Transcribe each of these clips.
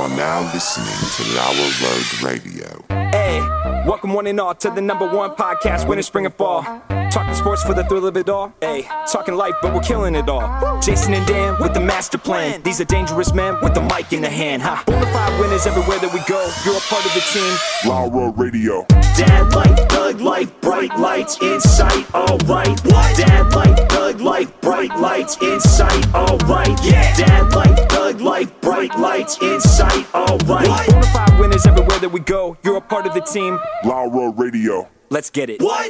are now listening to LauerRoadRadio. Hey, welcome one and all to the #1 podcast, winter, spring, and fall. Talking sports for the thrill of it all. Hey, talking life, but we're killing it all. Jason and Dan with the master plan. These are dangerous men with the mic in the hand. Bonafide winners everywhere that we go. You're a part of the team. LauerRadio. Dad light, thug light, bright lights in sight. All right. What? Dad light, thug light, bright lights in sight. All right. Yeah. Dad light, thug light, bright lights in sight. All right. Bonafide winners everywhere that we go. You're a part of the team. LauerRadio. Let's get it. What?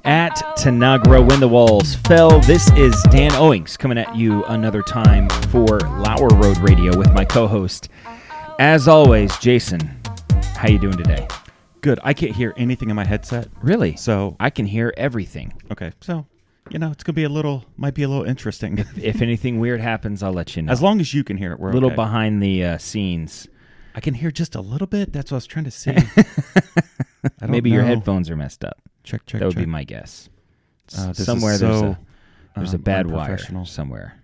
At Tanagra, when the walls fell, this is Dan Owings coming at you another time for Lauer Road Radio with my co-host, as always, Jason. How you doing today? Good. I can't hear anything in my headset. Really? So I can hear everything. Okay. So, it's going to be might be a little interesting. If anything weird happens, I'll let you know. As long as you can hear it, we're a little okay. behind the scenes. I can hear just a little bit. That's what I was trying to see. Maybe your headphones are messed up. Check. That would be my guess. Somewhere there's a bad wire somewhere.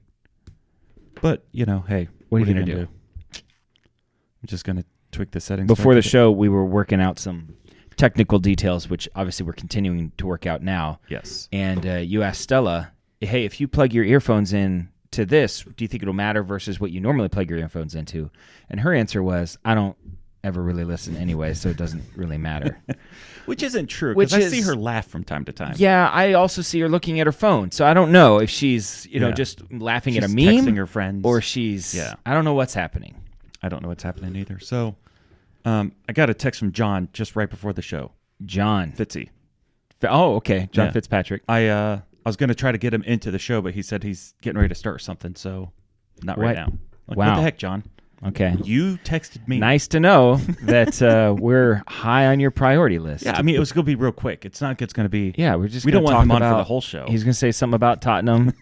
But, hey. What are you going to do? I'm just going to tweak the settings. Before the show, we were working out some technical details, which obviously we're continuing to work out now. Yes. And you asked Stella, hey, if you plug your earphones in to this, do you think it'll matter versus what you normally plug your earphones into? And her answer was, I don't ever really listen anyway, so it doesn't really matter. Which isn't true, because I see her laugh from time to time. Yeah, I also see her looking at her phone, so I don't know if she's, just laughing at a meme. Texting her friends. Or she's, I don't know what's happening. I don't know what's happening either. So, I got a text from John just right before the show. John. Fitzy. Oh, okay. John Fitzpatrick. I was going to try to get him into the show, but he said he's getting ready to start something, so not right now. Like, wow. What the heck, John? Okay. You texted me. Nice to know that we're high on your priority list. Yeah, I mean, it was going to be real quick. It's not like it's going to be... Yeah, we don't want him on for the whole show. He's going to say something about Tottenham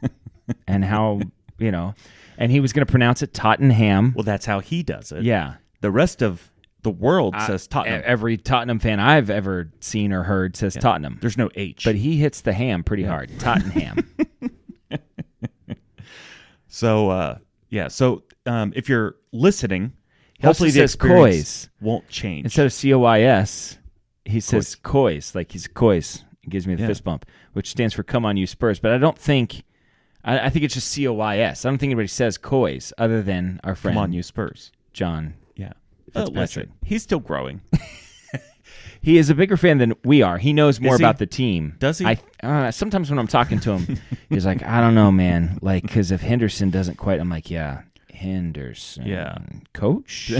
and how, and he was going to pronounce it Tottenham. Well, that's how he does it. Yeah. The rest of the world says Tottenham. Every Tottenham fan I've ever seen or heard says Tottenham. There's no H. But he hits the ham pretty hard. Tottenham. So, if you're listening, hopefully the experience won't change. Instead of COIS, he says coys, like he's coys. He gives me the fist bump, which stands for come on you Spurs. But I don't think, I think it's just COYS. I don't think anybody says coys other than our friend. Come on you Spurs. John. Yeah. Fitzpatrick. He's still growing. He is a bigger fan than we are. He knows more about the team. Does he? Sometimes when I'm talking to him, he's like, I don't know, man. Like, because if Henderson doesn't quite, I'm like, yeah, Henderson. Yeah. Coach?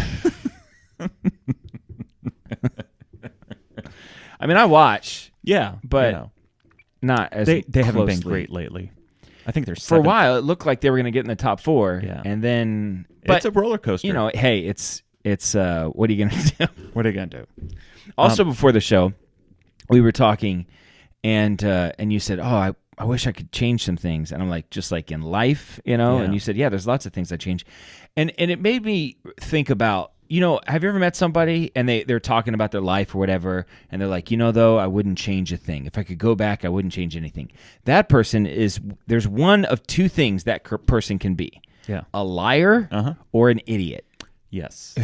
I mean, I watch. Yeah. But not as They haven't closely. been great lately. I think they're For a while, it looked like they were going to get in the top 4. Yeah. And then... But it's a roller coaster. Hey, it's what are you going to do? What are you going to do? Also, before the show, we were talking, and you said, "Oh, I wish I could change some things." And I'm like, just like in life, And you said, "Yeah, there's lots of things I change," and it made me think about, have you ever met somebody and they're talking about their life or whatever, and they're like, though, I wouldn't change a thing. If I could go back, I wouldn't change anything. That person there's one of two things that person can be: a liar or an idiot. Yes.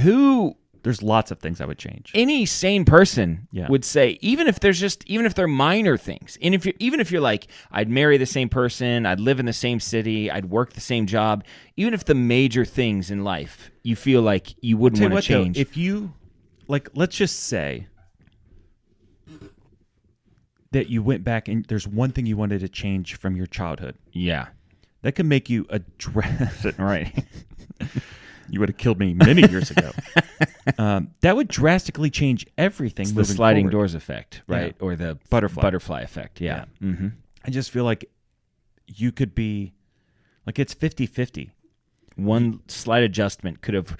There's lots of things I would change. Any sane person would say, even if they're minor things, and even if you're like, I'd marry the same person, I'd live in the same city, I'd work the same job, even if the major things in life you feel like you wouldn't want to change. Though, if you, let's just say that you went back and there's one thing you wanted to change from your childhood. Yeah. That could make you address it, right? You would have killed me many years ago. That would drastically change everything. It's the sliding forward. doors effect, right? Yeah. Or the butterfly effect, yeah. Mm-hmm. I just feel like you could be, it's 50-50. One slight adjustment could have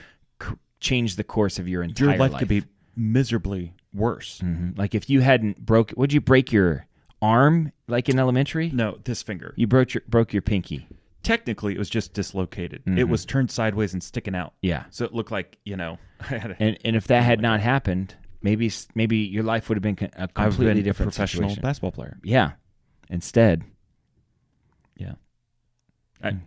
changed the course of your entire life. Your life could be miserably worse. Mm-hmm. Like if you hadn't would you break your arm like in elementary? No, this finger. You broke your pinky. Technically, it was just dislocated. Mm-hmm. It was turned sideways and sticking out. Yeah. So it looked like, I had and if that had not happened, maybe your life would have been a completely different professional situation. basketball player. Yeah. Instead. Yeah.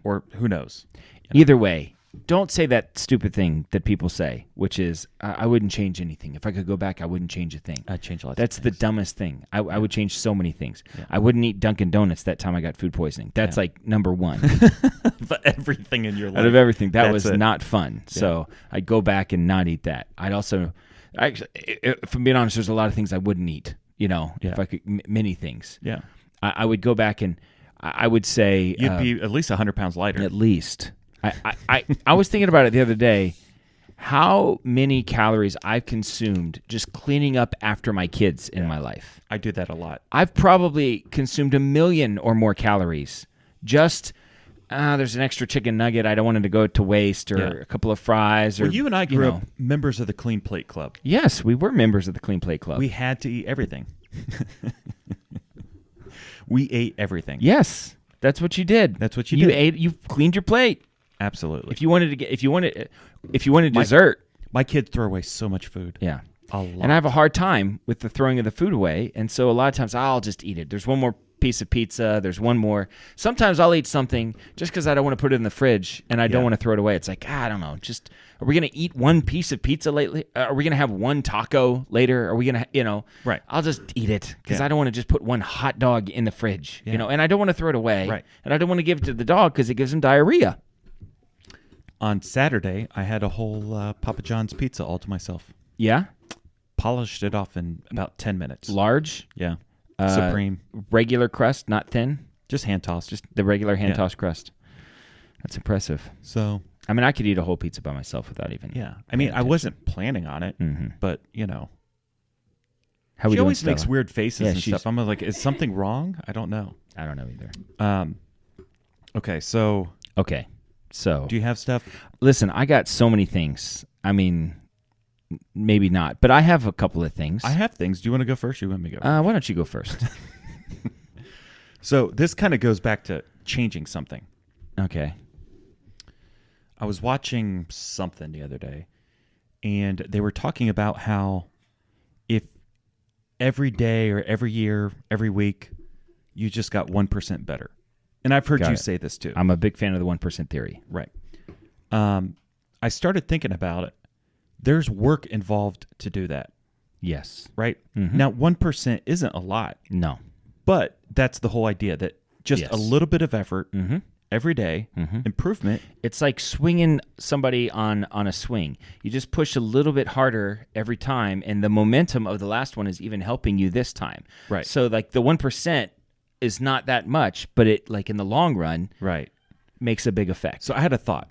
Or who knows? Either way, don't say that stupid thing that people say, which is, I wouldn't change anything. If I could go back, I wouldn't change a thing. I'd change lots That's of the things. dumbest thing. I would change so many things. Yeah. I wouldn't eat Dunkin' Donuts that time I got food poisoning. That's like number one. But everything in your life. Out of everything, that That's was it. not fun. So I'd go back and not eat that. I'd also, if I'm being honest, there's a lot of things I wouldn't eat. If I could, many things. Yeah. I would go back and I would say You'd be at least 100 pounds lighter. at least. I was thinking about it the other day. How many calories I've consumed just cleaning up after my kids in my life. I do that a lot. I've probably consumed 1 million or more calories. Just there's an extra chicken nugget I don't want it to go to waste, or a couple of fries. Or Well, you and I grew up members of the Clean Plate Club. Yes, we were members of the Clean Plate Club. We had to eat everything. We ate everything. Yes, that's what you did. That's what you You did. ate. You cleaned your plate. Absolutely. If you wanted dessert, My kids throw away so much food. yeah. A lot. And I have a hard time with the throwing of the food away, and so a lot of times I'll just eat it. There's one more piece of pizza. There's one more. Sometimes I'll eat something just because I don't want to put it in the fridge and I don't want to throw it away. It's like, I don't know. Just, are we going to eat one piece of pizza lately? Are we going to have one taco later? Are we going to, Right. I'll just eat it because Yeah. I don't want to just put one hot dog in the fridge, and I don't want to throw it away. Right. And I don't want to give it to the dog because it gives him diarrhea. On Saturday, I had a whole Papa John's pizza all to myself. Yeah? Polished it off in about 10 minutes. Large, Yeah. Supreme. regular crust, not thin. Just hand tossed. Just the regular hand-tossed crust. That's impressive. So, I mean, I could eat a whole pizza by myself without even. yeah. I mean, I wasn't planning on it, but, How we she doing, always makes Stella? weird faces Yeah, and she's- stuff. I'm like, is something wrong? I don't know. I don't know either. Okay, so Okay, so do you have stuff? listen, I got so many things. I mean, maybe not, but I have a couple of things. I have things. Do you want to go first? Or you want me to go? Why don't you go first? So this kind of goes back to changing something. Okay. I was watching something the other day, and they were talking about how if every day or every year, every week, you just got 1% better. And I've heard Got you it. say this too. I'm a big fan of the 1% theory. Right. I started thinking about it. There's work involved to do that, Yes. right? Mhm. Now, 1% isn't a lot, No. but that's the whole idea, that just Yes. a little bit of effort Mm-hmm. every day, improvement. It's like swinging somebody on a swing. You just push a little bit harder every time, and the momentum of the last one is even helping you this time. Right. So, like, the 1% is not that much, but it, like, in the long run, Right. makes a big effect. So I had a thought.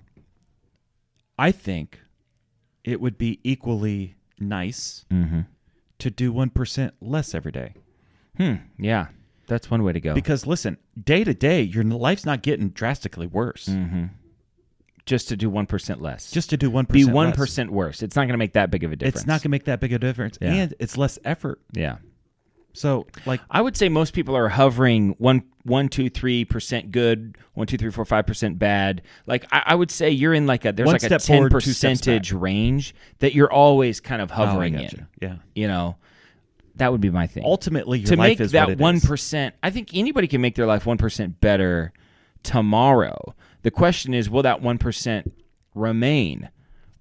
I think it would be equally nice to do 1% less every day. Yeah, that's one way to go. Because listen, day to day, your life's not getting drastically worse. Just to do 1% less. Just to do 1% be less. 1% worse. It's not going to make that big of a difference. It's not going to make that big a difference, Yeah. and it's less effort. Yeah. So, like, I would say most people are hovering 1-2-3% good, 1-2-3-4-5% bad. Like, I would say you're in like there's One like a step 10 forward, 2 steps percentage range that you're always kind of oh, I hovering gotcha. in. Yeah. That would be my thing. Ultimately, your To life make is that what it 1%, I think anybody can make their life 1% better tomorrow. The question is, will that 1% remain,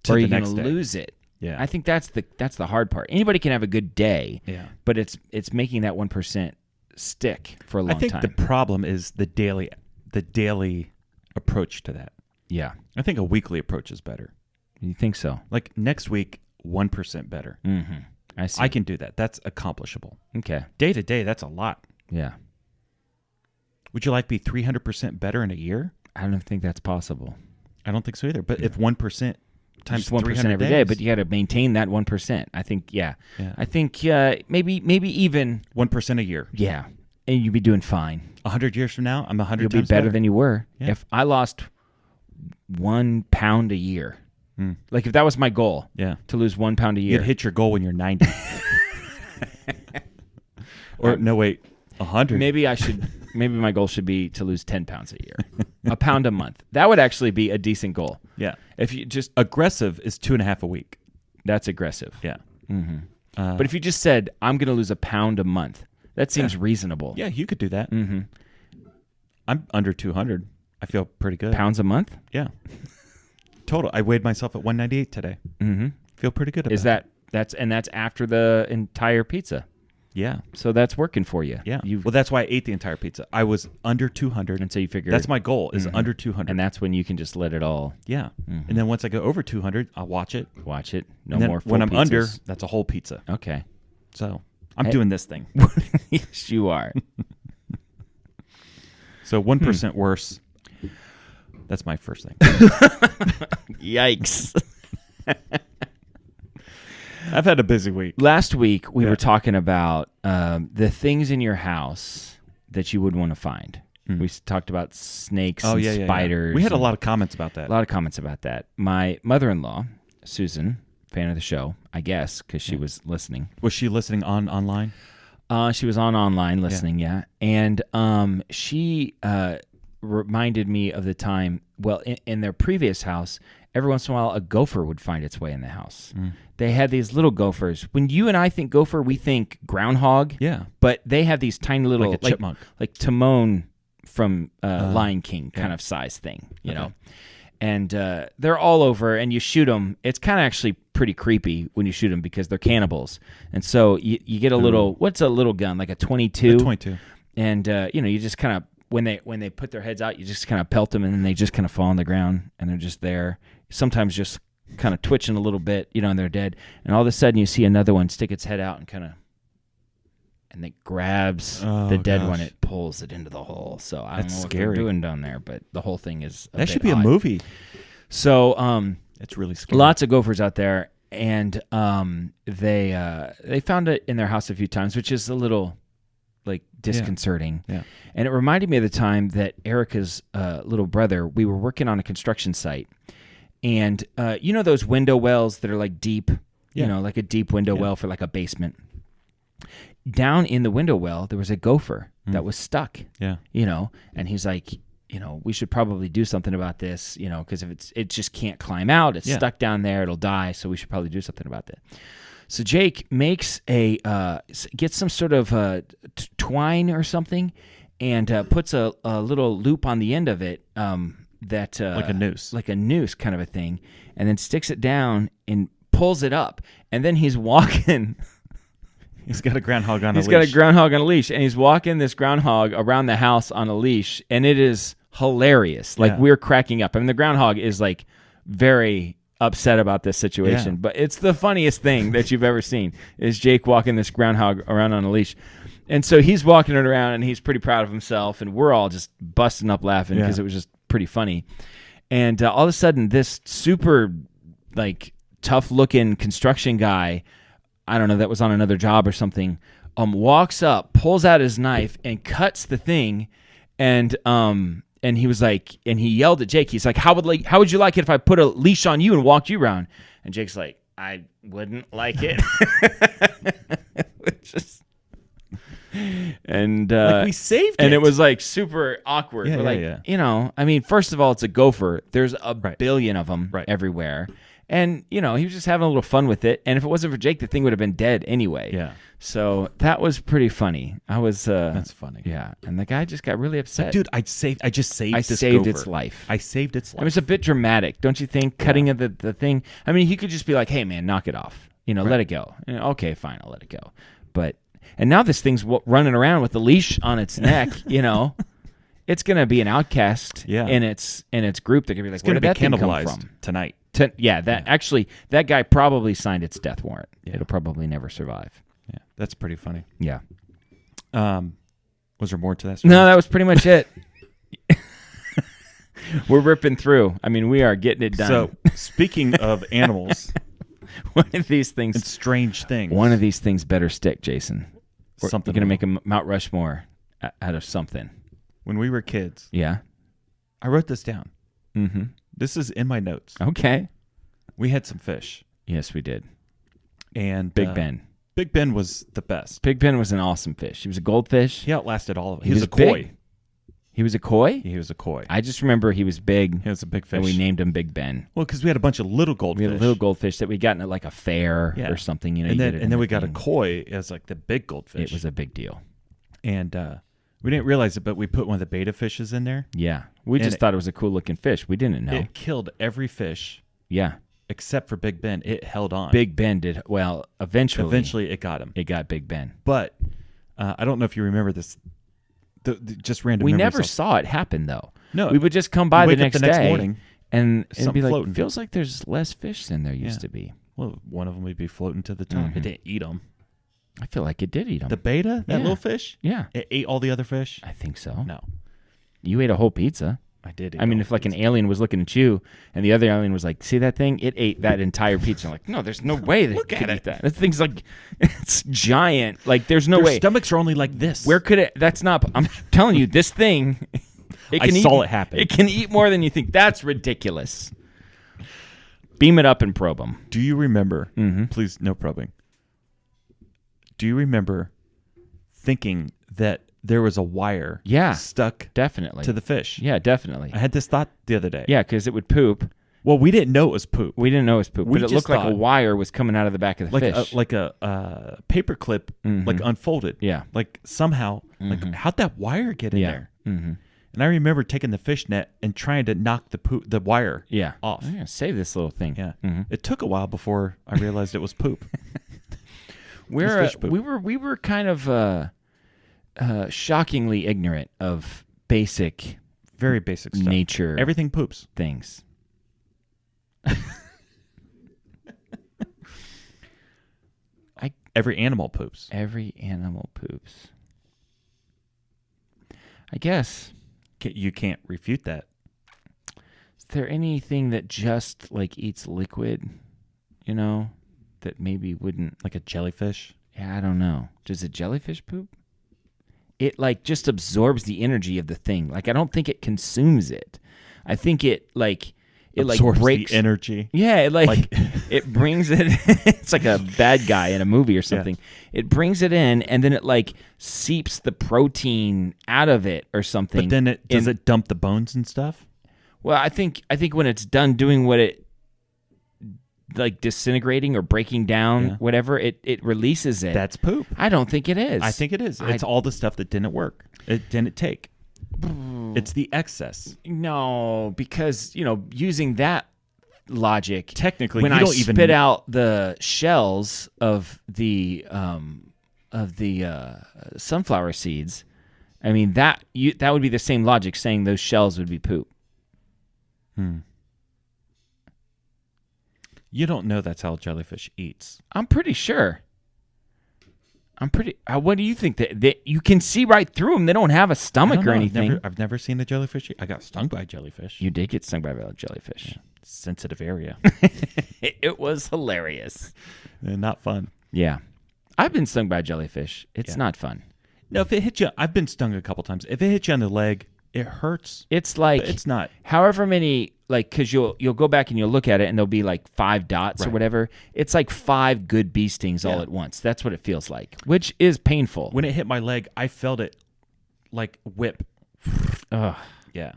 To or are the you going next to day. lose it? Yeah. I think that's the hard part. Anybody can have a good day, Yeah. but it's making that 1% stick for a long I think time. the problem is the daily approach to that. Yeah, I think a weekly approach is better. you think so? Like next week, 1% better. Mm-hmm. I see. I can do that. That's accomplishable. Okay. Day to day, that's a lot. Yeah. Would your life be 300% better in a year? I don't think that's possible. I don't think so either. But if 1% times Just 1% 300 every days, day, but you got to maintain that 1%. I think, Yeah. I think maybe even, 1% a year. yeah, and you'd be doing fine. 100 years from now, I'm 100 You'll be times better than you were. Yeah. If I lost 1 pound a year, like if that was my goal, Yeah. to lose 1 pound a year, You'd hit your goal when you're 90. Or no, wait, 100. maybe my goal should be to lose 10 pounds a year, a pound a month. That would actually be a decent goal. Yeah. If you just, Aggressive is 2.5 a week. that's aggressive. Yeah. But if you just said, I'm going to lose a pound a month, that seems reasonable. Yeah, you could do that. Mm-hmm. I'm under 200. I feel pretty good. Pounds a month? Yeah. Total. I weighed myself at 198 today. Mm-hmm. Feel pretty good about Is it. that's after the entire pizza? Yeah. So that's working for you. Yeah. Well, that's why I ate the entire pizza. I was under 200. And so you figure that's my goal is under 200. and that's when you can just let it all yeah. And then once I go over 200, I'll watch it. watch it. No And then more full when I'm pizzas. under, that's a whole pizza. Okay. So I'm doing this thing. Yes, you are. So 1% worse. That's my first thing. Yikes. I've had a busy week. Last week, we were talking about the things in your house that you would want to find. We talked about snakes and spiders. We had a lot of comments about that. A lot of comments about that. My mother-in-law, Susan, fan of the show, I guess, because she was listening. Was she listening online? She was online listening, yeah. And she reminded me of the time, well, in their previous house, every once in a while, a gopher would find its way in the house. They had these little gophers. When you and I think gopher, we think groundhog. Yeah. But they have these tiny little... Like a chipmunk. Like Timon from Lion King kind of size thing, you know. And they're all over, and you shoot them. It's kind of actually pretty creepy when you shoot them because they're cannibals. And so you get a little... What's a little gun? Like a 22? A 22. And, you just kind of... When they put their heads out, you just kind of pelt them, and then they just kind of fall on the ground, and they're just there. Sometimes just kind of twitching a little bit, and they're dead. And all of a sudden, you see another one stick its head out and and it grabs the dead one. It pulls it into the hole. So I don't know what they're doing down there, but the whole thing is that should be a movie. So it's really scary. Lots of gophers out there, and they found it in their house a few times, which is a little like disconcerting. Yeah. And it reminded me of the time that Erica's little brother, we were working on a construction site, and those window wells that are like deep, like a deep window well for like a basement. Down in the window well, there was a gopher that was stuck. Yeah. And he's like, we should probably do something about this, because if it just can't climb out, it's stuck down there, it'll die. So we should probably do something about that. So Jake makes gets some sort of twine or something, and puts a little loop on the end of it, that like a noose kind of a thing, and then sticks it down and pulls it up, and then he's walking. He's got a groundhog on a leash. He's got a groundhog on a leash, and he's walking this groundhog around the house on a leash, and it is hilarious. Like, we're cracking up. I mean, the groundhog is like very upset about this situation, but it's the funniest thing that you've ever seen is Jake walking this groundhog around on a leash. And so he's walking it around, and he's pretty proud of himself, and we're all just busting up laughing because it was just pretty funny. And all of a sudden, this super like tough-looking construction guy, I don't know, that was on another job or something, walks up, pulls out his knife, and cuts the thing, and he was like, and he yelled at Jake. He's like, how would you like it if I put a leash on you and walked you around? And Jake's like, I wouldn't like it. And we saved it. And it was like super awkward. Yeah, We're like, I mean, first of all, it's a gopher. There's a billion of them everywhere. And, he was just having a little fun with it. And if it wasn't for Jake, the thing would have been dead anyway. Yeah. So that was pretty funny. That's funny. Yeah. And the guy just got really upset. Dude, I saved this saved gopher. its life. I saved its life. I mean, it's a bit dramatic, don't you think? Cutting of the thing. I mean, he could just be like, hey, man, knock it off. Let it go. Okay, fine, I'll let it go. And now this thing's running around with the leash on its neck, It's going to be an outcast in its group. They're going to be like, where did that thing come from? Tonight. That guy probably signed its death warrant. Yeah. It'll probably never survive. Yeah, that's pretty funny. Yeah. Was there more to that story? No, that was pretty much it. We're ripping through. I mean, we are getting it done. So, speaking of animals, one of these things and strange things. One of these things better stick, Jason. We're something going to make a Mount Rushmore out of something. When we were kids, yeah, I wrote this down. Mm-hmm. This is in my notes. Okay. We had some fish. Yes, we did. And Big Ben. Big Ben was the best. Big Ben was an awesome fish. He was a goldfish. He outlasted all of it. He was a koi. Big. He was a koi? He was a koi. I just remember he was big. He was a big fish. And we named him Big Ben. Well, because we had a bunch of little goldfish. We had a little goldfish that we got in like a fair or something. And then we got a koi as like the big goldfish. It was a big deal. And We didn't realize it, but we put one of the beta fishes in there. Yeah. We just thought it was a cool looking fish. We didn't know. It killed every fish. Yeah. Except for Big Ben. It held on. Big Ben did. Well, eventually it got him. It got Big Ben. But I don't know if you remember this. Just random We memory never stuff. saw it happen, though. No. We would just come by the next day morning and something be like, floating. feels like there's less fish than there used to be. Well, one of them would be floating to the top. It didn't eat them. I feel like it did eat them. The beta, that Yeah. little fish? Yeah. It ate all the other fish? I think so. No. You ate a whole pizza. I did eat I mean, all if the like an pizza. alien was looking at you and the other alien was like, see that thing? It ate that entire pizza. I'm like, no, there's no way that Look it could at eat it. that. That thing's like, it's giant. Like, there's no Their way. stomachs are only like this. Where could it? That's not. I'm telling you, this thing. I saw it happen. It can eat more than you think. That's ridiculous. Beam it up and probe them. Do you remember? Mm-hmm. Please, no probing. Do you remember thinking that there was a wire stuck Definitely. to the fish? Yeah, definitely. I had this thought the other day. Yeah, because it would poop. Well, we didn't know it was poop. We didn't know it was poop, We but it just looked like a thought- wire was coming out of the back of the fish. Like a paper clip, like unfolded. Yeah. Like somehow, like how'd that wire get in yeah. there? Mm-hmm. And I remember taking the fish net and trying to knock the wire Yeah. off. I'm gonna save this little thing. Yeah. Mm-hmm. It took a while before I realized it was poop. We're It's fish poop. we were kind of shockingly ignorant of basic Very basic stuff. nature Everything poops. things. Every animal poops. Every animal poops. I guess. You can't refute that. Is there anything that just like eats liquid, that maybe wouldn't? Like a jellyfish. Yeah, I don't know. Does a jellyfish poop? It like just absorbs the energy of the thing. Like I don't think it consumes it. I think it Absorbs breaks the energy. Yeah, it brings it. It's like a bad guy in a movie or something. Yeah. It brings it in, and then it like seeps the protein out of it or something. But then does it dump the bones and stuff? Well, I think when it's done doing what it like disintegrating or breaking down, whatever, it releases it. That's poop. I don't think it is. I think it is. It's all the stuff that didn't work. It didn't take. It's the excess. No, because using that logic, Technically, when you I don't even spit out the shells of the sunflower seeds, I mean that would be the same logic saying those shells would be poop. You don't know that's how jellyfish eats. I'm pretty sure. What do you think? That you can see right through them. They don't have a stomach or anything. I've never seen a jellyfish eat. I got stung by a jellyfish. You did get stung by a jellyfish. Yeah. Sensitive area. It was hilarious. Not fun. Yeah. I've been stung by a jellyfish. It's not fun. No, if it hits you, I've been stung a couple times. If it hits you on the leg, it hurts. It's like But it's not. however many, like, because you'll go back and you'll look at it and there'll be like 5 dots or whatever. It's like 5 good bee stings all at once. That's what it feels like, which is painful. When it hit my leg, I felt it like whip. Ugh. Yeah,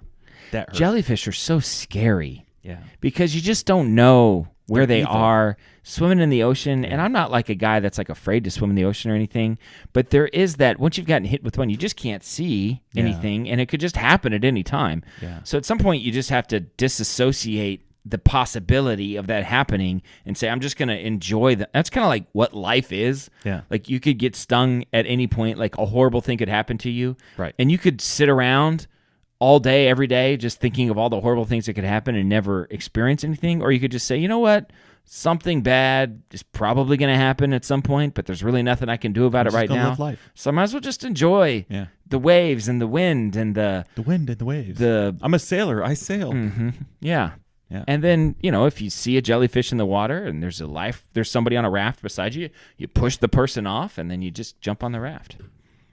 that hurt. Jellyfish are so scary. Yeah. Because you just don't know where They're they evil. are swimming in the ocean. And I'm not like a guy that's like afraid to swim in the ocean or anything, but there is that once you've gotten hit with one, you just can't see anything and it could just happen at any time. Yeah. So at some point you just have to disassociate the possibility of that happening and say, I'm just going to enjoy that. That's kind of like what life is. Yeah. Like you could get stung at any point, like a horrible thing could happen to you. Right. And you could sit around all day, every day, just thinking of all the horrible things that could happen and never experience anything. Or you could just say, you know what? Something bad is probably going to happen at some point, but there's really nothing I can do about it right now. Live life. So I might as well just enjoy the waves and the wind and the wind and the waves. The I'm a sailor. I sail. yeah. Yeah. And then, if you see a jellyfish in the water and there's somebody on a raft beside you, you push the person off and then you just jump on the raft.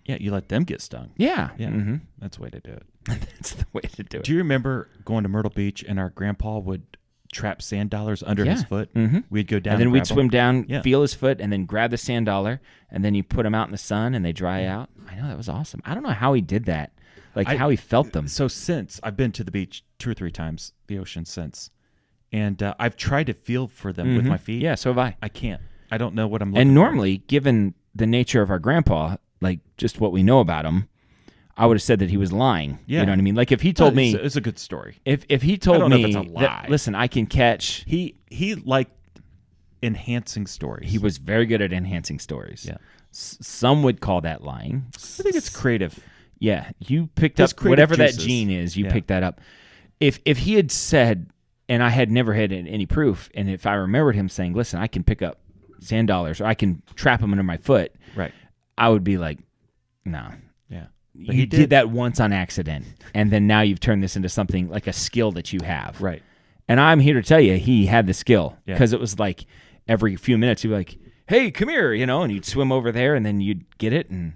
Yeah, you let them get stung. Yeah. Yeah, Mm-hmm. that's the way to do it. That's the way to do it. Do you remember going to Myrtle Beach and our grandpa would trap sand dollars under his foot? Mm-hmm. We'd go down and then we'd grab 'em. swim down, Yeah. feel his foot, and then grab the sand dollar, and then you put them out in the sun and they dry out. I know, that was awesome. I don't know how he did that, how he felt them. So since I've been to the beach 2 or 3 times, the ocean since, and I've tried to feel for them with my feet. Yeah, so have I. I can't. I don't know what I'm looking And for. normally, given the nature of our grandpa, like just what we know about him, I would have said that he was lying. Yeah. You know what I mean? Like if he told me, it's a good story. if he told I don't know me if it's a lie. that, listen, I can catch. He liked enhancing stories. He was very good at enhancing stories. Yeah. Some would call that lying. I think it's creative. Yeah, you picked His up creative whatever juices. that gene is. You Yeah. picked that up. If he had said, and I had never had any proof, and if I remembered him saying, "Listen, I can pick up sand dollars, or I can trap them under my foot," Right. I would be like, "No." Yeah. But you did that once on accident, and then now you've turned this into something like a skill that you have. Right. And I'm here to tell you, he had the skill Yeah. because it was like every few minutes he'd be like, "Hey, come here," and you'd swim over there, and then you'd get it, and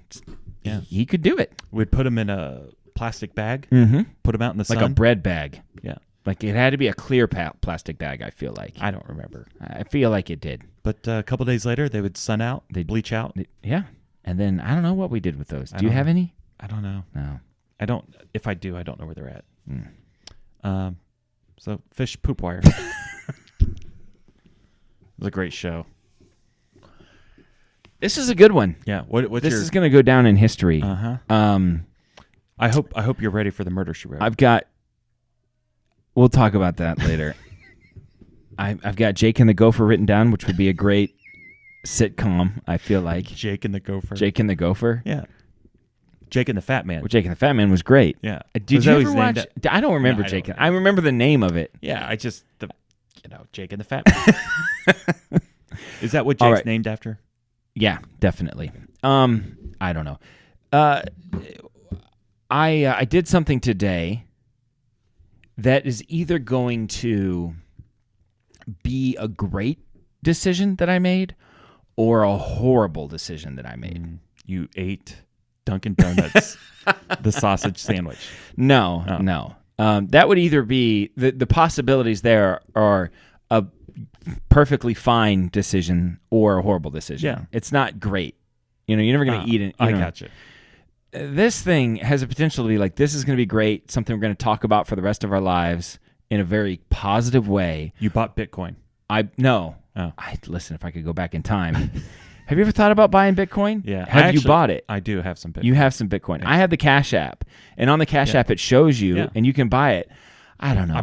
he could do it. We'd put him in a plastic bag, put him out in the sun. Like a bread bag. Yeah. Like it had to be a clear plastic bag, I feel like. I don't remember. I feel like it did. But a couple days later, they would sun out, they'd bleach out. Yeah. And then I don't know what we did with those. Do you don't have know. any? I don't know. No. I don't. If I do, I don't know where they're at. So fish poop wire. It was a great show. This is a good one. Yeah. What's This your? is going to go down in history. I hope you're ready for the murder she wrote. I've got. We'll talk about that later. I've got Jake and the Gopher written down, which would be a great sitcom. I feel like Jake and the Gopher. Jake and the Gopher. Yeah. Jake and the Fat Man. Well, Jake and the Fat Man was great. Yeah. Did Was you that ever his watch? name? I don't remember No, I Jake. don't I remember the name of it. Yeah. I just Jake and the Fat Man. Is that what Jake's All right. named after? Yeah, definitely. I don't know. I did something today that is either going to be a great decision that I made or a horrible decision that I made. You ate Dunkin' Donuts, the sausage sandwich. No. That would either be the possibilities there are a perfectly fine decision or a horrible decision. Yeah. It's not great. You're never going to eat it. I got you. This thing has a potential to be like, this is going to be great, something we're going to talk about for the rest of our lives in a very positive way. You bought Bitcoin. No. Oh. Listen, if I could go back in time. Have you ever thought about buying Bitcoin? Yeah. Have you bought it? I do have some Bitcoin. You have some Bitcoin. I have the CashApp, and on the CashApp it shows you, and you can buy it. I don't know.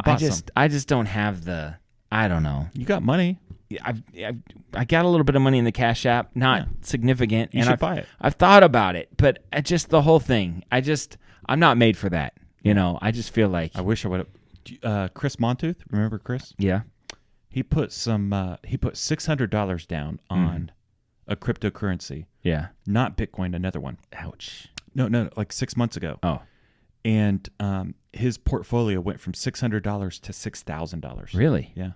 I just don't have the. I don't know. You got money. I got a little bit of money in the CashApp, not significant. You should buy it. I've thought about it, but just the whole thing. I'm not made for that. I just feel like I wish I would have. Chris Montooth, remember Chris? Yeah. He put $600 down on a cryptocurrency. Yeah. Not Bitcoin, another one. Ouch. No, like 6 months ago. Oh. And his portfolio went from $600 to $6,000. Really? Yeah.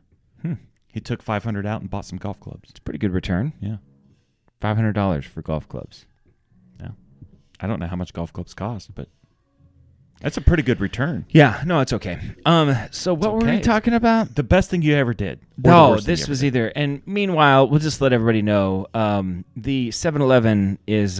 He took $500 out and bought some golf clubs. It's a pretty good return. Yeah. $500 for golf clubs. Yeah. I don't know how much golf clubs cost, but that's a pretty good return. Yeah. No, it's okay. So what were we talking about? The best thing you ever did. No, this was either. And meanwhile, we'll just let everybody know the 7-Eleven is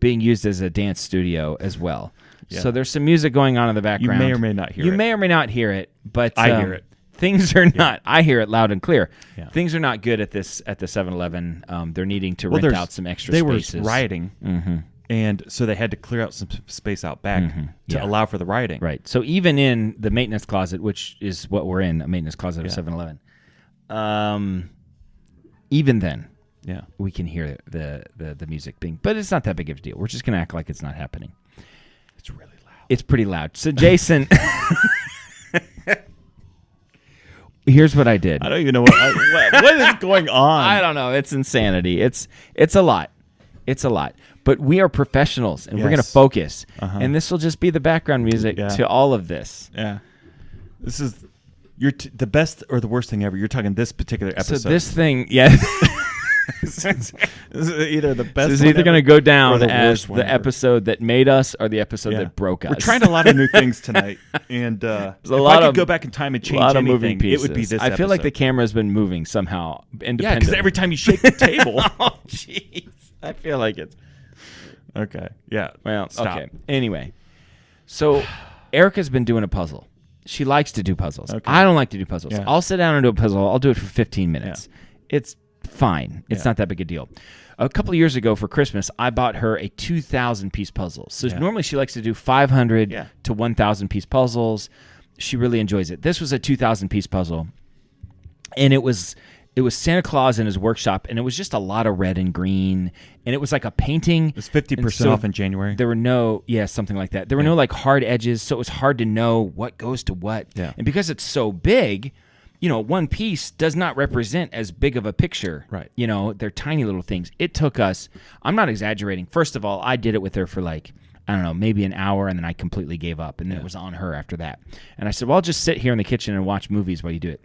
being used as a dance studio as well. Yeah. So there's some music going on in the background. You may or may not hear it. You may or may not hear it, but I hear it. Things are not. I hear it loud and clear. Yeah. Things are not good at the 7-Eleven. They're needing to rent out some extra spaces. They were rioting, and so they had to clear out some space out back to allow for the rioting. Right. So even in the maintenance closet, which is what we're in, a maintenance closet of 7-Eleven, even then, we can hear the music being. But it's not that big of a deal. We're just gonna act like it's not happening. It's really loud. It's pretty loud. So Jason. Here's what I did. I don't even know what is going on. I don't know. It's insanity. It's a lot. It's a lot. But we are professionals, and we're going to focus. And this will just be the background music to all of this. Yeah. This is the best or the worst thing ever. You're talking this particular episode. So this thing, yeah. This is either the best. This is either going to go down the as the episode that made us or the episode that broke us. We're trying a lot of new things tonight, and if I could go back in time and change anything, it would be this. I feel like the camera's been moving somehow. Yeah, because every time you shake the table. Oh, jeez. I feel like it's okay. Yeah. Well, Stop. okay. Anyway, so Erica's been doing a puzzle. She likes to do puzzles. Okay. I don't like to do puzzles. Yeah. I'll sit down and do a puzzle. I'll do it for 15 minutes. Yeah. It's fine. It's not that big a deal. A couple of years ago for Christmas, I bought her a 2,000-piece puzzle. So normally she likes to do 500 to 1,000-piece puzzles. She really enjoys it. This was a 2,000-piece puzzle, and it was Santa Claus in his workshop, and it was just a lot of red and green, and it was like a painting. It was 50% off in January. There were no, something like that. There were no like hard edges, so it was hard to know what goes to what. Yeah. And because it's so big, one piece does not represent as big of a picture. Right. They're tiny little things. It took us, I'm not exaggerating. First of all, I did it with her for like, I don't know, maybe an hour, and then I completely gave up, and then it was on her after that. And I said, well, I'll just sit here in the kitchen and watch movies while you do it.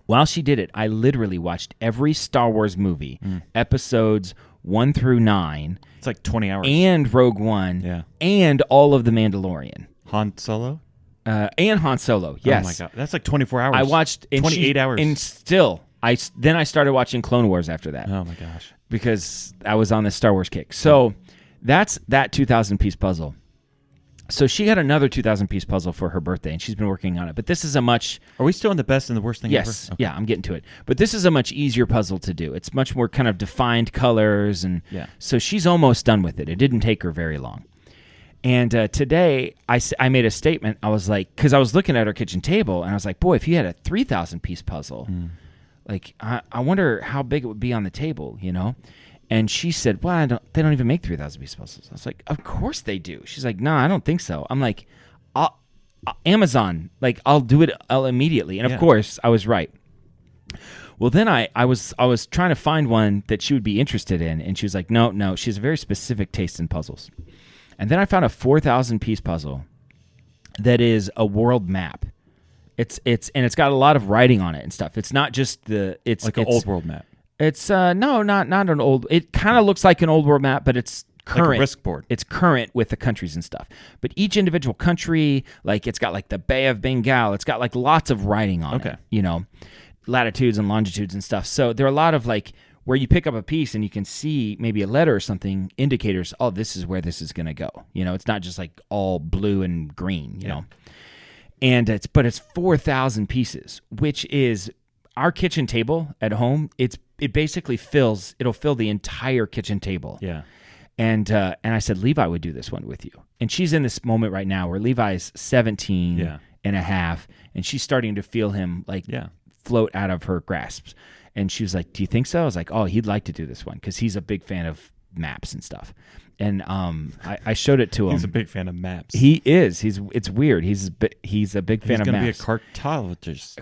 While she did it, I literally watched every Star Wars movie, episodes 1 through 9. It's like 20 hours. And Rogue One. And all of The Mandalorian. Han Solo? And Han Solo, yes. Oh, my God. That's like 24 hours. I watched... 28 hours. And still, then I started watching Clone Wars after that. Oh, my gosh. Because I was on this Star Wars kick. So that's that 2,000-piece puzzle. So she had another 2,000-piece puzzle for her birthday, and she's been working on it. But this is a much... Are we still in the best and the worst thing ever? Yes. Okay. Yeah, I'm getting to it. But this is a much easier puzzle to do. It's much more kind of defined colors. And so she's almost done with it. It didn't take her very long. And today, I made a statement. I was like... Because I was looking at her kitchen table, and I was like, boy, if you had a 3,000-piece puzzle, like, I wonder how big it would be on the table, And she said, well, they don't even make 3,000-piece puzzles. I was like, of course they do. She's like, no, I don't think so. I'm like, Amazon, like, I'll do it immediately. And of course, I was right. Well, then I was trying to find one that she would be interested in, and she was like, no, she has a very specific taste in puzzles. And then I found a 4,000-piece puzzle that is a world map. It's got a lot of writing on it and stuff. It's not just it's like an old world map. It's no, not an old. It kind of looks like an old world map, but it's current. Like a risk board. It's current with the countries and stuff. But each individual country, like it's got like the Bay of Bengal. It's got like lots of writing on it. Latitudes and longitudes and stuff. So there are a lot of like where you pick up a piece and you can see maybe a letter or something, indicators. Oh, this is where this is going to go. It's not just like all blue and green. You know. And it's 4,000 pieces, which is our kitchen table at home. It basically it'll fill the entire kitchen table. Yeah. And I said, Levi would do this one with you. And she's in this moment right now where Levi's 17 and a half, and she's starting to feel him like float out of her grasps. And she was like, do you think so? I was like, oh, he'd like to do this one because he's a big fan of maps and stuff. And I showed it to him. He's a big fan of maps. He is. It's weird. He's a big fan of maps. He's going to be a cartologist.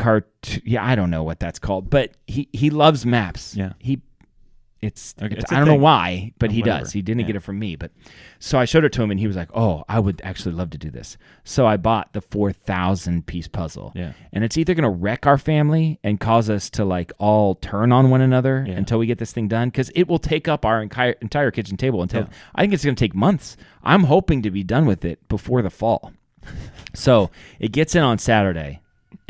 I don't know what that's called, but he loves maps. Yeah. It's I don't know why, but he does. He didn't get it from me, but so I showed it to him, and he was like, "Oh, I would actually love to do this." So I bought the 4,000-piece puzzle. Yeah, and it's either going to wreck our family and cause us to like all turn on one another until we get this thing done, because it will take up our entire kitchen table until I think it's going to take months. I'm hoping to be done with it before the fall. So it gets in on Saturday.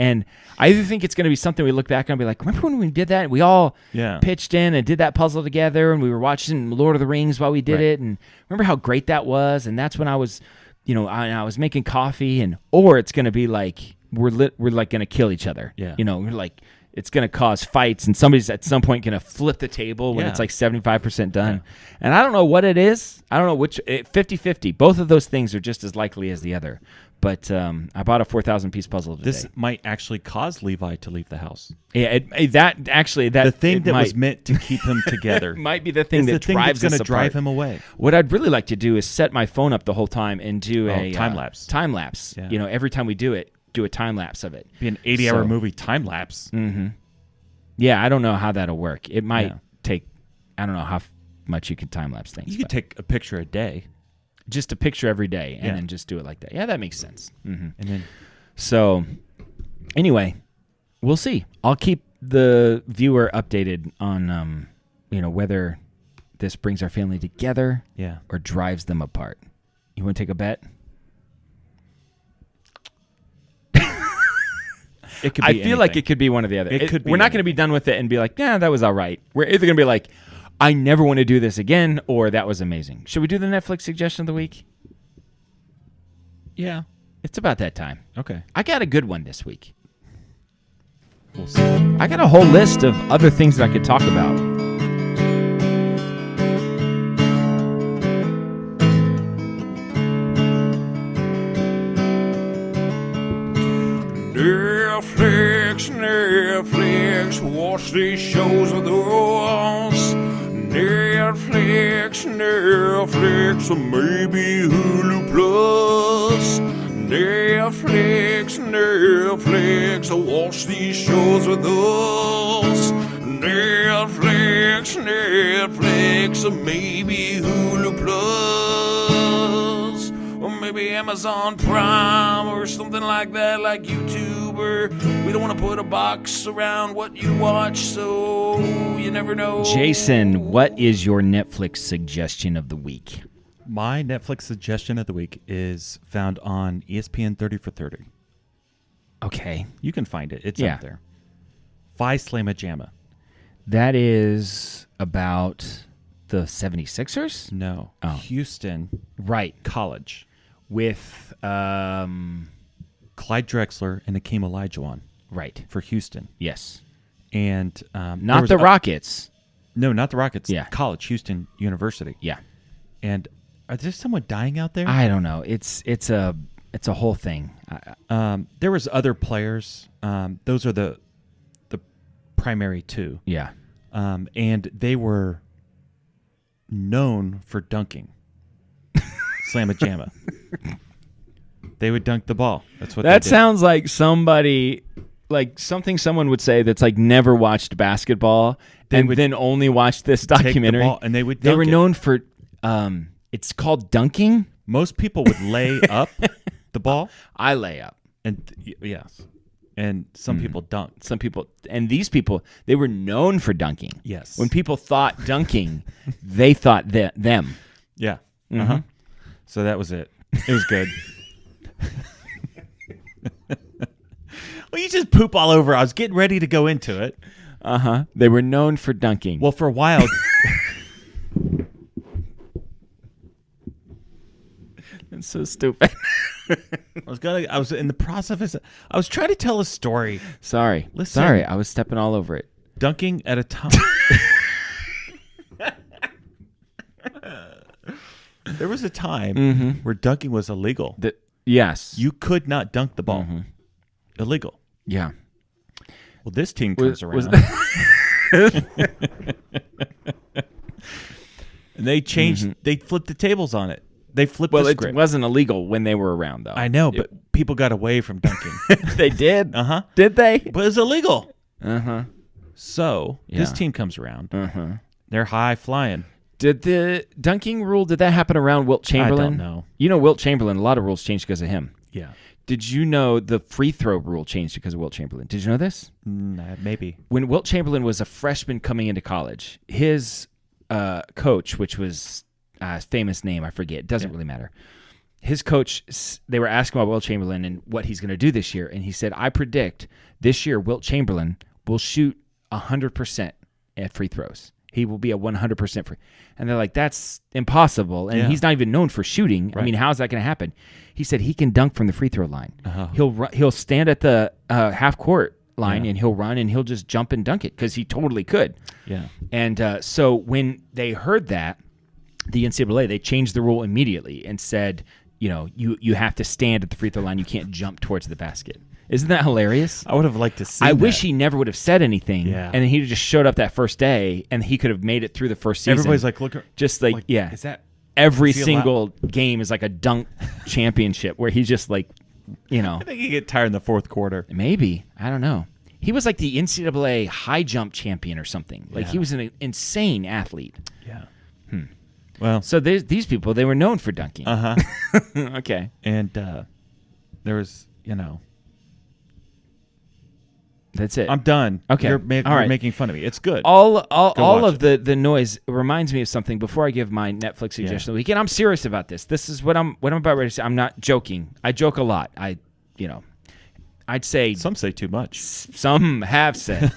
And I either think it's going to be something we look back on and be like, remember when we did that? We all pitched in and did that puzzle together, and we were watching Lord of the Rings while we did it. And remember how great that was? And that's when I was, I was making coffee. Or it's going to be like we're like going to kill each other. Yeah. We're like it's going to cause fights, and somebody's at some point going to flip the table when it's like 75% done. Yeah. And I don't know what it is. I don't know which 50-50. Both of those things are just as likely as the other. But I bought a 4,000-piece puzzle today. This might actually cause Levi to leave the house. Yeah, the thing that was meant to keep him together might be the thing that drives us apart. Drive him away. What I'd really like to do is set my phone up the whole time and do a time lapse. Time lapse. Yeah. Every time we do it, do a time lapse of it. Be an 80-hour movie time lapse. Mm-hmm. Yeah, I don't know how that'll work. It might take. I don't know how much you can time lapse things. You could take a picture a day. Just a picture every day, and then just do it like that. Yeah, that makes sense. Mm-hmm. And then, so anyway, we'll see. I'll keep the viewer updated on, whether this brings our family together, or drives them apart. You want to take a bet? It could be I feel anything. like it could be one or the other. It could be. We're not going to be done with it and be like, yeah, that was all right. We're either going to be like, I never want to do this again, or that was amazing. Should we do the Netflix suggestion of the week? Yeah. It's about that time. Okay. I got a good one this week. We'll see. I got a whole list of other things that I could talk about. Netflix, watch these shows with us. Netflix, or maybe Hulu Plus. Netflix, watch these shows with us. Netflix, or maybe Hulu Plus. Or maybe Amazon Prime or something like that, like YouTube. Or we don't want to put a box around what you watch, so you never know. Jason, what is your Netflix suggestion of the week? My Netflix suggestion of the week is found on ESPN 30 for 30. Okay. You can find it. It's Yeah. out there. Slama Jama. That is about the 76ers? No. Oh. Houston Right. College. With, Clyde Drexler and Hakeem Olajuwon right. for Houston. Yes. And Not the Rockets. No, not the Rockets. Yeah. College, Houston University. Yeah. And are there someone dying out there? I don't know. It's a whole thing. There was other players. Those are the primary two. Yeah. And they were known for dunking. Slama Jama. They would dunk the ball. That's what That they did. sounds like somebody, like something someone would say that's like never watched basketball and then only watched this Take the documentary. ball and they would They dunk were it. known for, it's called dunking. Most people would lay up the ball. I lay up. And yes. And some people dunked. Some people, and these people, they were known for dunking. Yes. When people thought dunking, they thought them. Yeah. Mm-hmm. Uh-huh. So that was it. It was good. Well, you just poop all over. I was getting ready to go into it. They were known for dunking. Well, for a while. It's so stupid. I was in the process of. I was trying to tell a story. Sorry. Listen. Sorry. I was stepping all over it. Dunking at a time. There was a time where dunking was illegal. Yes. You could not dunk the ball. Illegal. Yeah. Well, this team comes around. And they changed. They flipped the tables on it. They flipped Well, the it script. wasn't illegal when they were around, though. I know, but people got away from dunking. They did. Uh-huh. Did they? But it's illegal. Uh-huh. So this Yeah. team comes around. They're high flying. Did the dunking rule, did that happen around Wilt Chamberlain? I don't know. You know Wilt Chamberlain, a lot of rules changed because of him. Yeah. Did you know the free throw rule changed because of Wilt Chamberlain? Did you know this? Maybe. When Wilt Chamberlain was a freshman coming into college, his coach, which was a famous name, I forget, it doesn't really matter. His coach, they were asking about Wilt Chamberlain and what he's going to do this year, and he said, I predict this year Wilt Chamberlain will shoot 100% at free throws. He will be a 100% free. And they're like, that's impossible. And he's not even known for shooting. Right. I mean, how's that going to happen? He said he can dunk from the free throw line. He'll stand at the half court line and he'll run and he'll just jump and dunk it because he totally could. Yeah. And so when they heard that, the NCAA, they changed the rule immediately and said, you have to stand at the free throw line. You can't jump towards the basket. Isn't that hilarious? I would have liked to see I that. wish he never would have said anything. Yeah. And then he just showed up that first day and he could have made it through the first season. Everybody's like, look. Just like, yeah. Is that every is he single game is like a dunk championship where he's just like, I think you get tired in the fourth quarter. maybe. I don't know. He was like the NCAA high jump champion or something. Like he was an insane athlete. Yeah. Well, So these people, they were known for dunking. Okay. and there was, That's it. I'm done. Okay. You're, All you're right. making fun of me. It's good. all watch of the noise reminds me of something before I give my Netflix suggestion of the week. And I'm serious about this. This is what I'm about ready to say. I'm not joking. I joke a lot. I'd say Some say too much. some have said.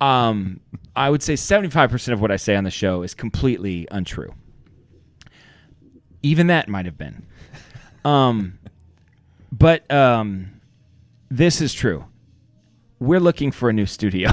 I would say 75% of what I say on the show is completely untrue. Even that might have been. But this is true. we're looking for a new studio.